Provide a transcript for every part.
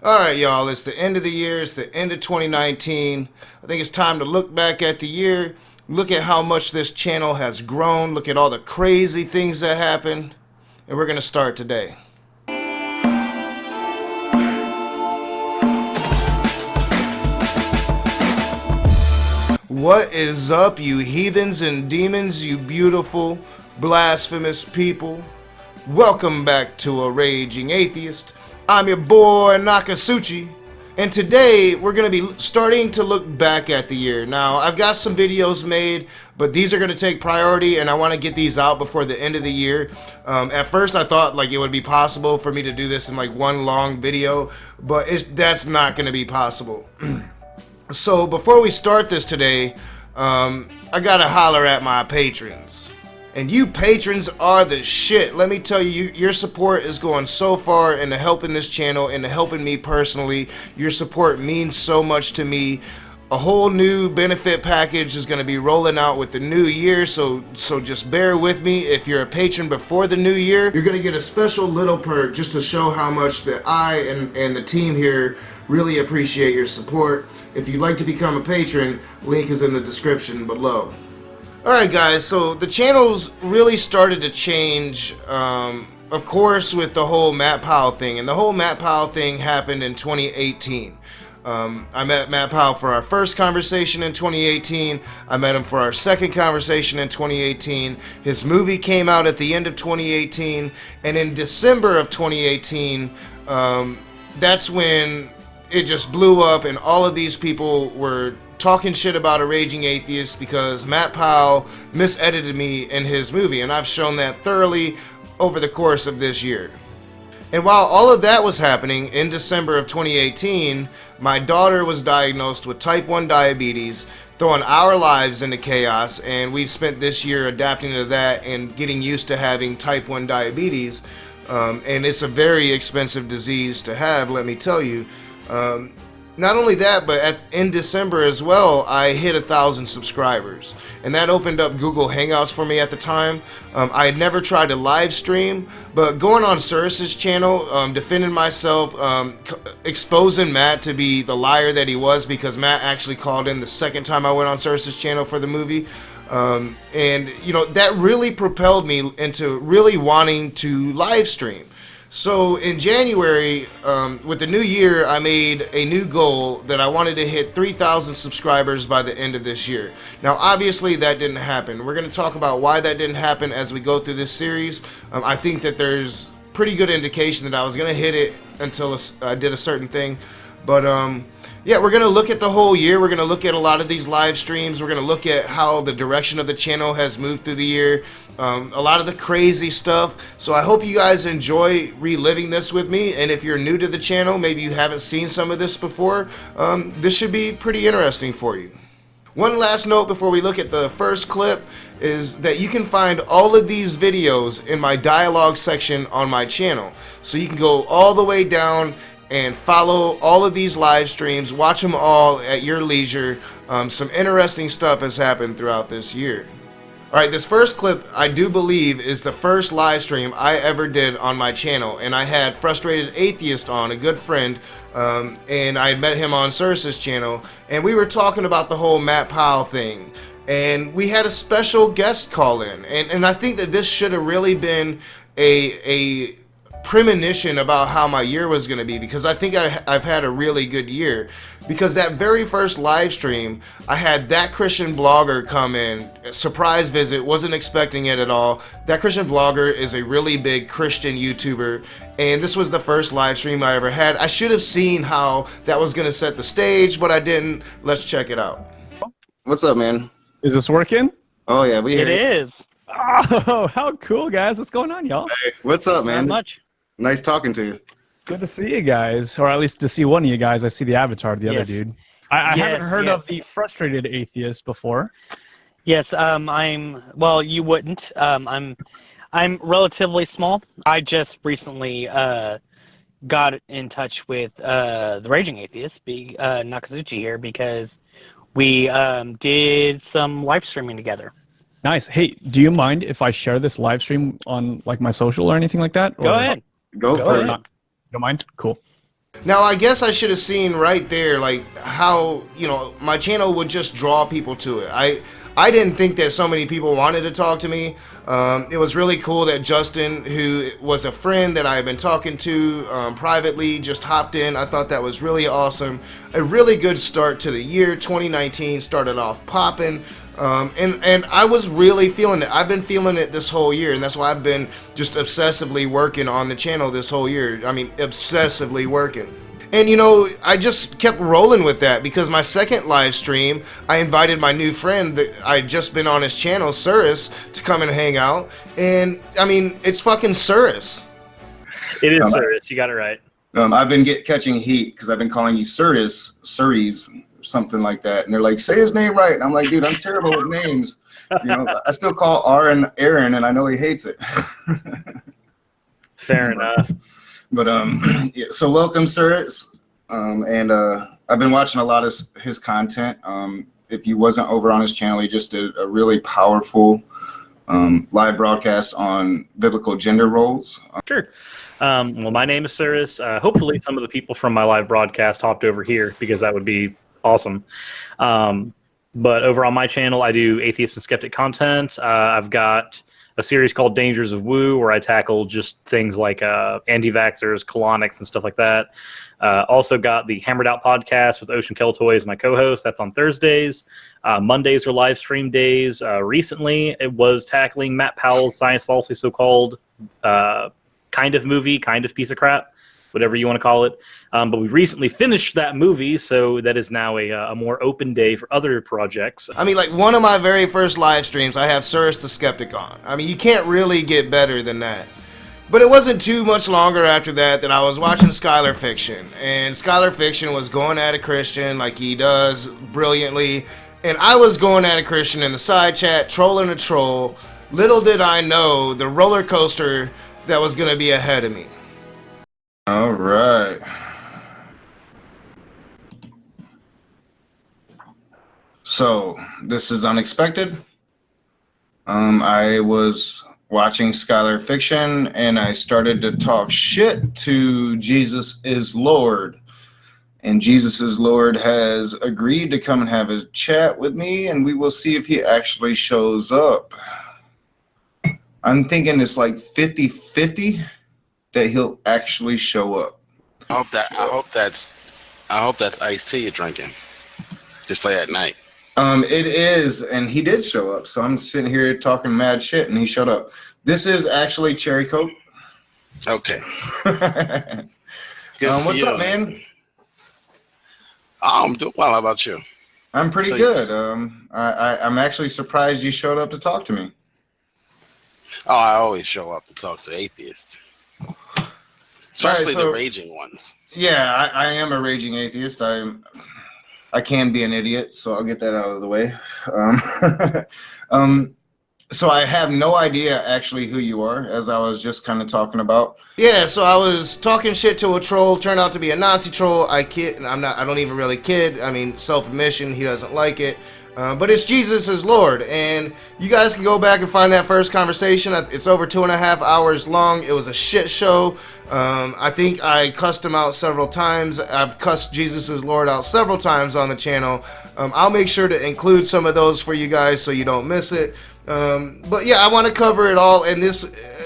All right, y'all, it's the end of the year. It's the end of 2019. I think it's time to look back at the year, look at how much this channel has grown, look at all the crazy things that happened, and we're going to start today. What is up, you heathens and demons, you beautiful, blasphemous people? Welcome back to A Raging Atheist. I'm your boy Nakasuchi, and today we're going to be starting to look back at the year. Now, I've got some videos made, but these are going to take priority, and I want to get these out before the end of the year. At first, I thought like it would be possible for me to do this in like one long video, but that's not going to be possible. So before we start this today, I gotta holler at my patrons. And you patrons are the shit. Let me tell you, your support is going so far into helping this channel, into helping me personally. Your support means so much to me. A whole new benefit package is going to be rolling out with the new year, so just bear with me. If you're a patron before the new year, you're going to get a special little perk just to show how much that I and the team here really appreciate your support. If you'd like to become a patron, link is in the description below. Alright guys, so the channel's really started to change, of course, with the whole Matt Powell thing. And the whole Matt Powell thing happened in 2018. I met Matt Powell for our first conversation in 2018. I met him for our second conversation in 2018. His movie came out at the end of 2018. And in December of 2018, that's when it just blew up and all of these people were talking shit about A Raging Atheist because Matt Powell misedited me in his movie, and I've shown that thoroughly over the course of this year. And while all of that was happening, in December of 2018, my daughter was diagnosed with type 1 diabetes, throwing our lives into chaos, and we've spent this year adapting to that and getting used to having type 1 diabetes, and it's a very expensive disease to have, let me tell you. Not only that, but in December as well, I hit 1,000 subscribers, and that opened up Google Hangouts for me at the time. I had never tried to live stream, but going on Cirrus's channel, defending myself, exposing Matt to be the liar that he was, because Matt actually called in the second time I went on Cirrus's channel for the movie. And you know, that really propelled me into really wanting to live stream. So in January, with the new year, I made a new goal that I wanted to hit 3,000 subscribers by the end of this year. Now, obviously, that didn't happen. We're going to talk about why that didn't happen as we go through this series. I think that there's pretty good indication that I was going to hit it until I did a certain thing. But yeah, we're going to look at the whole year. We're going to look at a lot of these live streams. We're going to look at how the direction of the channel has moved through the year. A lot of the crazy stuff. So I hope you guys enjoy reliving this with me. And if you're new to the channel, maybe you haven't seen some of this before, this should be pretty interesting for you. One last note before we look at the first clip is that you can find all of these videos in my dialogue section on my channel. So you can go all the way down and follow all of these live streams, watch them all at your leisure. Some interesting stuff has happened throughout this year. Alright, this first clip, I do believe, is the first live stream I ever did on my channel, and I had Frustrated Atheist on, a good friend, and I met him on Cirrus's channel, and we were talking about the whole Matt Powell thing, and we had a special guest call in, and I think that this should have really been a premonition about how my year was going to be, because I think I've had a really good year. Because that very first live stream, I had That Christian Vlogger come in, surprise visit, wasn't expecting it at all. That Christian Vlogger is a really big Christian YouTuber, and this was the first live stream I ever had. I should have seen how that was going to set the stage, but I didn't. Let's check it out. What's up, man? Is this working? Oh yeah, It is. Oh, how cool, guys. What's going on, y'all? Hey, what's up, man? Not much. Nice talking to you. Good to see you guys, or at least to see one of you guys. I see the avatar of the other Yes. dude. I Yes, haven't heard yes. of the Frustrated Atheist before. Yes, well, you wouldn't. I'm relatively small. I just recently got in touch with the Raging Atheist, Nakazuchi here, because we did some live streaming together. Nice. Hey, do you mind if I share this live stream on like my social or anything like that? Go ahead. Go for it. Not, don't mind? Cool. Now, I guess I should have seen right there, like, how, you know, my channel would just draw people to it. I didn't think that so many people wanted to talk to me. It was really cool that Justin, who was a friend that I had been talking to privately, just hopped in. I thought that was really awesome. A really good start to the year. 2019 started off popping. And I was really feeling it. I've been feeling it this whole year, and that's why I've been just obsessively working on the channel this whole year. I mean, obsessively working. And you know, I just kept rolling with that because my second live stream, I invited my new friend that I'd just been on his channel, Surus, to come and hang out. And I mean, it's fucking Surus. It is Surus. You got it right. I've been catching heat because I've been calling you Surus, something like that, and they're like, say his name right, and I'm like, dude, I'm terrible with names. You know, I still call Aaron, and I know he hates it. Fair enough. But yeah, so welcome, Surus, and I've been watching a lot of his content. If you wasn't over on his channel, he just did a really powerful live broadcast on biblical gender roles. Sure. Well, my name is Surus. Hopefully some of the people from my live broadcast hopped over here because that would be awesome. But over on my channel, I do atheist and skeptic content. I've got a series called Dangers of Woo, where I tackle just things like anti-vaxxers, colonics, and stuff like that. Also got the Hammered Out podcast with Ocean Keltoy, my co-host. That's on Thursdays. Mondays are live stream days. Recently, it was tackling Matt Powell's Science Falsely So-Called kind of movie, kind of piece of crap, whatever you want to call it. But we recently finished that movie, so that is now a more open day for other projects. I mean, like, one of my very first live streams, I have Surus the Skeptic on. I mean, you can't really get better than that. But it wasn't too much longer after that I was watching Skylar Fiction. And Skylar Fiction was going at a Christian like he does brilliantly. And I was going at a Christian in the side chat, trolling a troll. Little did I know the roller coaster that was going to be ahead of me. All right. So this is unexpected. I was watching Skylar Fiction and I started to talk shit to Jesus is Lord. And Jesus is Lord has agreed to come and have a chat with me, and we will see if he actually shows up. I'm thinking it's like 50-50 that he'll actually show up. I hope that's iced tea you're drinking. Just late at night. It is, and he did show up. So I'm sitting here talking mad shit, and he showed up. This is actually Cherry Coke. Okay. What's up, man? I'm doing well. How about you? I'm pretty good. I'm actually surprised you showed up to talk to me. Oh, I always show up to talk to atheists, especially the raging ones. Yeah, I am a raging atheist. I can be an idiot, so I'll get that out of the way. So I have no idea actually who you are, as I was just kind of talking about. Yeah, so I was talking shit to a troll, turned out to be a Nazi troll. I don't even really kid. I mean, self-admission, he doesn't like it. But it's Jesus is Lord, and you guys can go back and find that first conversation. It's over 2.5 hours long. It was a shit show. I think I cussed him out several times. I've cussed Jesus is Lord out several times on the channel. I'll make sure to include some of those for you guys so you don't miss it. But yeah, I want to cover it all, and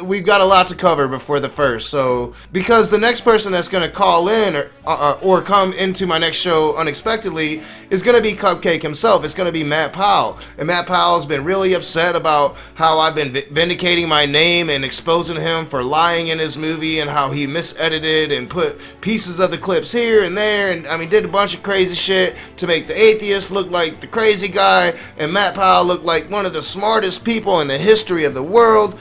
we've got a lot to cover before the first. So because the next person that's going to call in or come into my next show unexpectedly is going to be Cupcake himself. It's going to be Matt Powell, and Matt Powell's been really upset about how I've been vindicating my name and exposing him for lying in his movie, and how he misedited and put pieces of the clips here and there, and I mean did a bunch of crazy shit to make the atheist look like the crazy guy and Matt Powell look like one of the smartest people in the history of the world.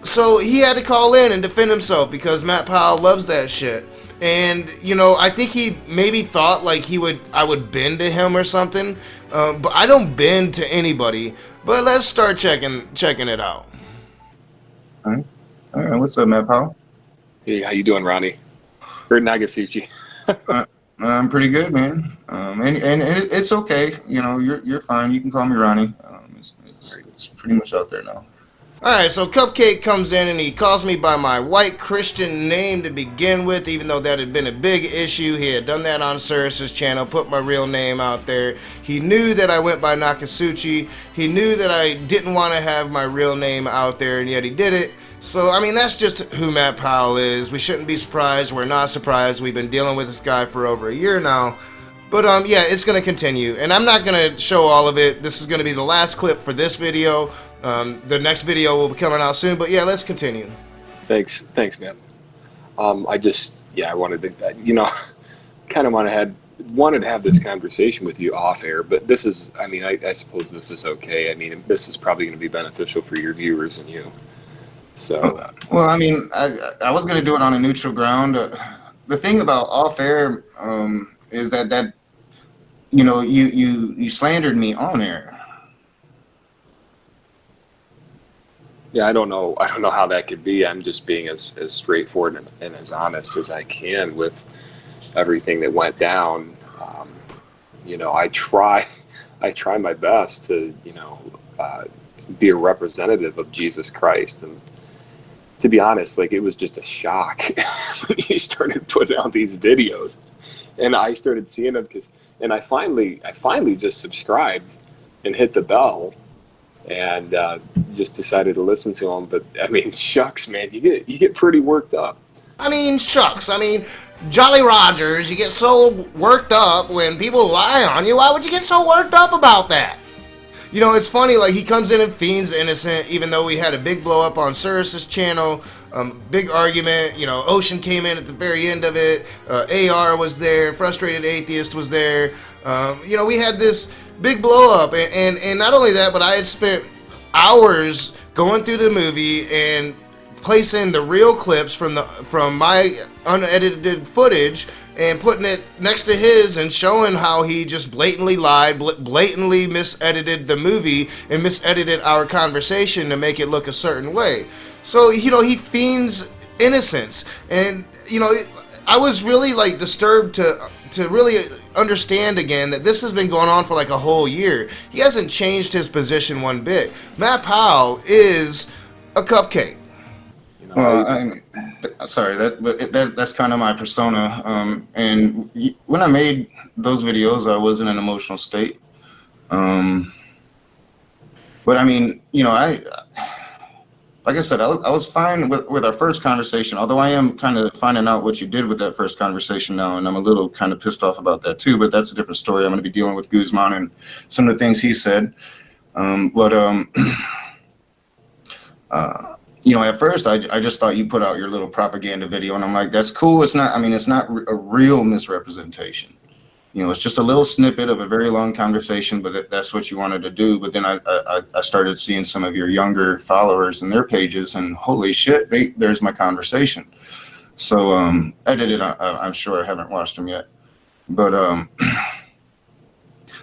So he had to call in and defend himself because Matt Powell loves that shit. And you know, I think he maybe thought like I would bend to him or something, but I don't bend to anybody. But let's start checking it out. All right. What's up, Matt Powell? Hey, how you doing, Ronnie? Or Nagasuchi? I'm pretty good, man. And it's okay. You know, you're fine. You can call me Ronnie. It's pretty much out there now. Alright, so Cupcake comes in and he calls me by my white Christian name to begin with, even though that had been a big issue. He had done that on Cyrus's channel, put my real name out there. He knew that I went by Nakasuchi. He knew that I didn't want to have my real name out there, and yet he did it. So, I mean, that's just who Matt Powell is. We shouldn't be surprised. We're not surprised. We've been dealing with this guy for over a year now. But, yeah, it's going to continue. And I'm not going to show all of it. This is going to be the last clip for this video. The next video will be coming out soon. But, yeah, let's continue. Thanks, man. I wanted to, kind of wanted to have this conversation with you off air, but this is, I mean, I suppose this is okay. I mean, this is probably going to be beneficial for your viewers and you. So, well, I mean, I was going to do it on a neutral ground. The thing about off air is that you slandered me on air. yeah, I don't know how that could be. I'm just being as straightforward and as honest as I can with everything that went down. I try my best to, be a representative of Jesus Christ. And to be honest, like, it was just a shock when he started putting out these videos, and I started seeing them and I finally just subscribed and hit the bell and just decided to listen to them. But I mean, shucks, man, you get pretty worked up. I mean, shucks. I mean, Jolly Rogers, you get so worked up when people lie on you. Why would you get so worked up about that? It's funny, like, he comes in and feigns innocent, even though we had a big blow up on Cyrus's channel, big argument. Ocean came in at the very end of it. AR was there, Frustrated Atheist was there. We had this big blow up, and not only that, but I had spent hours going through the movie and placing the real clips from my unedited footage and putting it next to his and showing how he just blatantly lied, blatantly misedited the movie and misedited our conversation to make it look a certain way. So, he feigns innocence. And, I was really, like, disturbed to really understand again that this has been going on for like a whole year. He hasn't changed his position one bit. Matt Powell is a cupcake. Well, sorry, that's kind of my persona. And when I made those videos, I was in an emotional state. But I mean, like I said, I was fine with our first conversation, although I am kind of finding out what you did with that first conversation now, and I'm a little kind of pissed off about that too, but that's a different story. I'm going to be dealing with Guzman and some of the things he said. At first I just thought you put out your little propaganda video, and I'm like, that's cool. It's not a real misrepresentation. It's just a little snippet of a very long conversation, but that's what you wanted to do. But then I started seeing some of your younger followers and their pages, and holy shit, there's my conversation. So edited, I'm sure I haven't watched them yet. But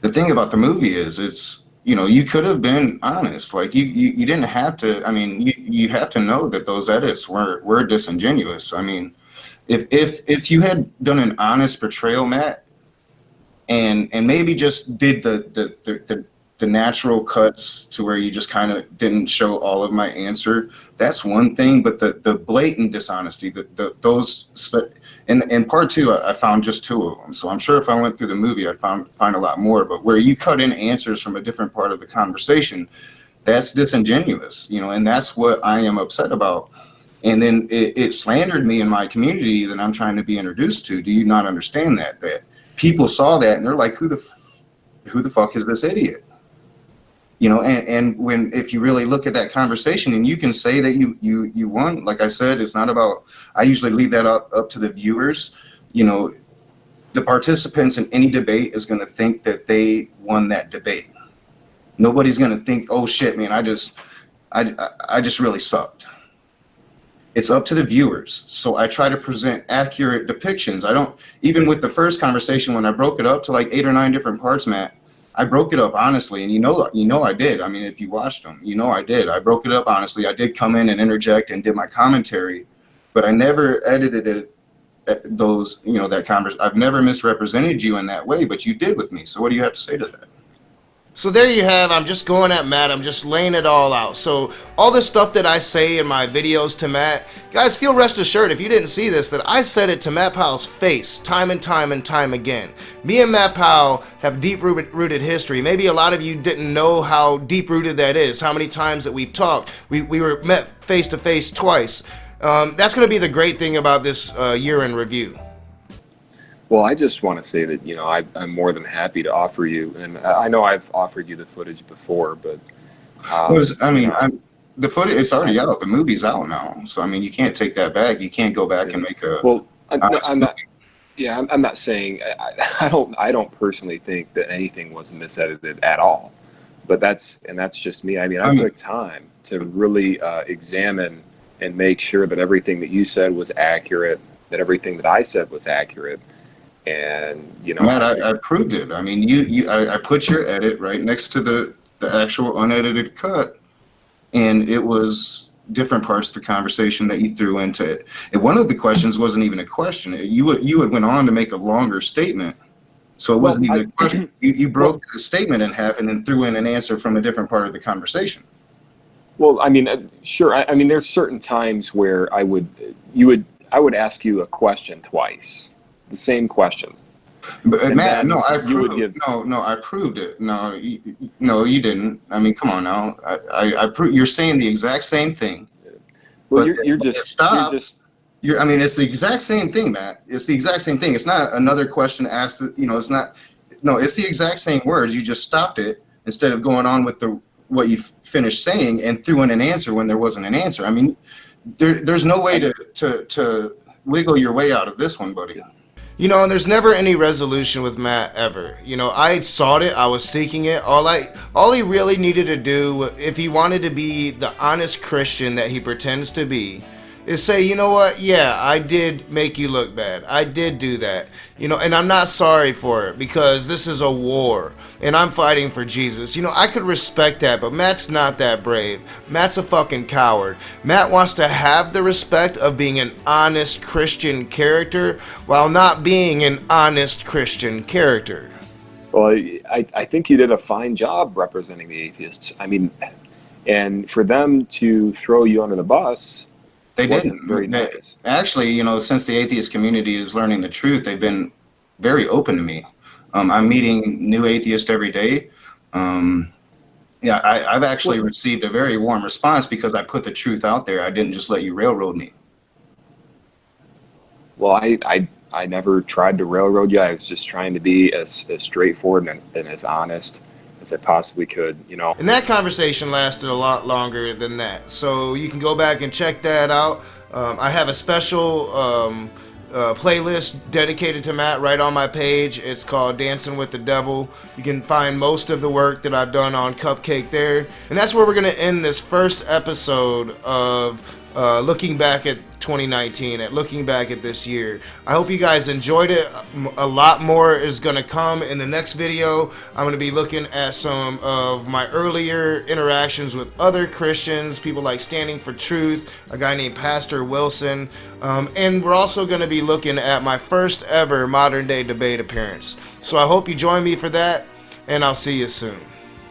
the thing about the movie is it's, you could have been honest. Like you didn't have to. I mean, you have to know that those edits were disingenuous. I mean, if you had done an honest portrayal, Matt, and maybe just did the natural cuts to where you just kind of didn't show all of my answer, that's one thing. But the blatant dishonesty, in part two, I found just 2 of them. So I'm sure if I went through the movie, I'd find a lot more. But where you cut in answers from a different part of the conversation, that's disingenuous, and that's what I am upset about. And then it slandered me in my community that I'm trying to be introduced to. Do you not understand that people saw that and they're like, who the fuck is this idiot? And if you really look at that conversation, and you can say that you won, like I said, it's not about, I usually leave that up to the viewers. The participants in any debate is going to think that they won that debate. Nobody's going to think, oh shit, man, I just really sucked. It's up to the viewers. So I try to present accurate depictions. Even with the first conversation, when I broke it up to like 8 or 9 different parts, Matt, I broke it up honestly, and I did. I mean, if you watched them, I did. I broke it up honestly. I did come in and interject and did my commentary, but I never edited it. That conversation. I've never misrepresented you in that way, but you did with me. So what do you have to say to that? So there you have, I'm just going at Matt, I'm just laying it all out. So all the stuff that I say in my videos to Matt, guys, feel rest assured, if you didn't see this, that I said it to Matt Powell's face time and time and time again. Me and Matt Powell have deep-rooted history. Maybe a lot of you didn't know how deep-rooted that is, how many times that we've talked. We were met face-to-face twice. That's going to be the great thing about this year in review. Well, I just want to say that, you know, I'm more than happy to offer you, and I know I've offered you the footage before, but the footage, it's already out. The movie's out now, so I mean, you can't take that back. You can't go back and make a. Well, I'm not. Yeah, I'm not saying I don't personally think that anything was misedited at all, but that's just me. I mean, I took time to really examine and make sure that everything that you said was accurate, that everything that I said was accurate. And, you know, Matt, I proved it. I mean, I put your edit right next to the actual unedited cut, and it was different parts of the conversation that you threw into it. And one of the questions wasn't even a question. You had went on to make a longer statement, so it wasn't even a question. You broke the statement in half and then threw in an answer from a different part of the conversation. Well, I mean, sure. I mean, there's certain times where I would ask you a question twice. The same question. But Matt, no, I proved I proved it. No, you didn't. I mean, come on now. I proved. You're saying the exact same thing. Well, you're just. I mean, it's the exact same thing, Matt. It's the exact same thing. It's not another question asked. You know, it's not. No, it's the exact same words. You just stopped it instead of going on with what you finished saying and threw in an answer when there wasn't an answer. I mean, there's no way to wiggle your way out of this one, buddy. You know, and there's never any resolution with Matt ever. You know, I sought it, I was seeking it. All he really needed to do, if he wanted to be the honest Christian that he pretends to be, is say, you know what, yeah, I did make you look bad. I did do that. You know, and I'm not sorry for it because this is a war and I'm fighting for Jesus. You know, I could respect that, but Matt's not that brave. Matt's a fucking coward. Matt wants to have the respect of being an honest Christian character while not being an honest Christian character. Well, I think you did a fine job representing the atheists. I mean, and for them to throw you under the bus, they wasn't very nice. Actually, you know, since the atheist community is learning the truth, they've been very open to me. I'm meeting new atheists every day. Yeah, I've actually received a very warm response because I put the truth out there. I didn't just let you railroad me. Well, I never tried to railroad you. I was just trying to be as straightforward and as honest as I possibly could, you know. And that conversation lasted a lot longer than that. So you can go back and check that out. I have a special playlist dedicated to Matt right on my page. It's called Dancing with the Devil. You can find most of the work that I've done on Cupcake there. And that's where we're going to end this first episode of looking back at 2019, at looking back at this year. I hope you guys enjoyed it. A lot more is going to come in the next video. I'm going to be looking at some of my earlier interactions with other Christians, people like Standing for Truth, a guy named Pastor Wilson, and we're also going to be looking at my first ever modern day debate appearance. So I hope you join me for that, and I'll see you soon.